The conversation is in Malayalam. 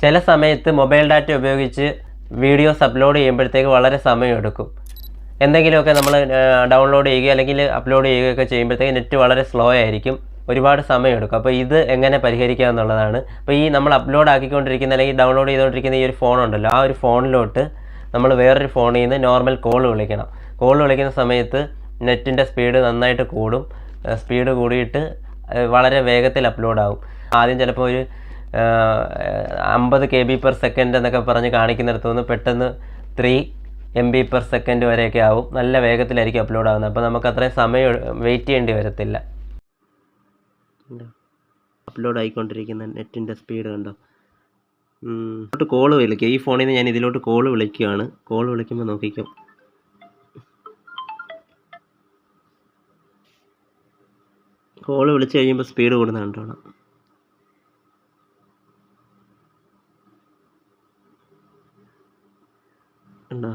ചില സമയത്ത് മൊബൈൽ ഡാറ്റ ഉപയോഗിച്ച് വീഡിയോസ് അപ്ലോഡ് ചെയ്യുമ്പോഴത്തേക്ക് വളരെ സമയമെടുക്കും. എന്തെങ്കിലുമൊക്കെ നമ്മൾ ഡൗൺലോഡ് ചെയ്യുകയോ അല്ലെങ്കിൽ അപ്ലോഡ് ചെയ്യുകയൊക്കെ ചെയ്യുമ്പോഴത്തേക്ക് നെറ്റ് വളരെ സ്ലോ ആയിരിക്കും, ഒരുപാട് സമയമെടുക്കും. അപ്പോൾ ഇത് എങ്ങനെ പരിഹരിക്കുക എന്നുള്ളതാണ്. അപ്പോൾ ഈ നമ്മൾ അപ്ലോഡ് ആക്കിക്കൊണ്ടിരിക്കുന്ന അല്ലെങ്കിൽ ഡൗൺലോഡ് ചെയ്തുകൊണ്ടിരിക്കുന്ന ഈ ഒരു ഫോണുണ്ടല്ലോ, ആ ഒരു ഫോണിലോട്ട് നമ്മൾ വേറൊരു ഫോണിൽ നിന്ന് നോർമൽ കോൾ വിളിക്കണം. കോൾ വിളിക്കുന്ന സമയത്ത് നെറ്റിൻ്റെ സ്പീഡ് നന്നായിട്ട് കൂടും. സ്പീഡ് കൂടിയിട്ട് വളരെ വേഗത്തിൽ അപ്ലോഡാകും. ആദ്യം ചിലപ്പോൾ ഒരു 50 KB/s എന്നൊക്കെ പറഞ്ഞ് കാണിക്കുന്നിടത്തു നിന്ന് പെട്ടെന്ന് 3 MB/s വരെയൊക്കെ ആവും. നല്ല വേഗത്തിലായിരിക്കും അപ്ലോഡ് ആകുന്നത്. അപ്പോൾ നമുക്ക് അത്രയും സമയം വെയിറ്റ് ചെയ്യേണ്ടി വരത്തില്ല. അപ്ലോഡ് ആയിക്കൊണ്ടിരിക്കുന്ന നെറ്റിൻ്റെ സ്പീഡ് കണ്ടോ. ഇതിലോട്ട് കോൾ വിളിക്കുക. ഈ ഫോണിൽ നിന്ന് ഞാൻ ഇതിലോട്ട് കോൾ വിളിക്കുകയാണ്. കോൾ വിളിക്കുമ്പോൾ നോക്കിക്കോ, കോൾ വിളിച്ച് കഴിയുമ്പോൾ സ്പീഡ് കൂടുന്ന കണ്ടോളാം. ഉണ്ടോ?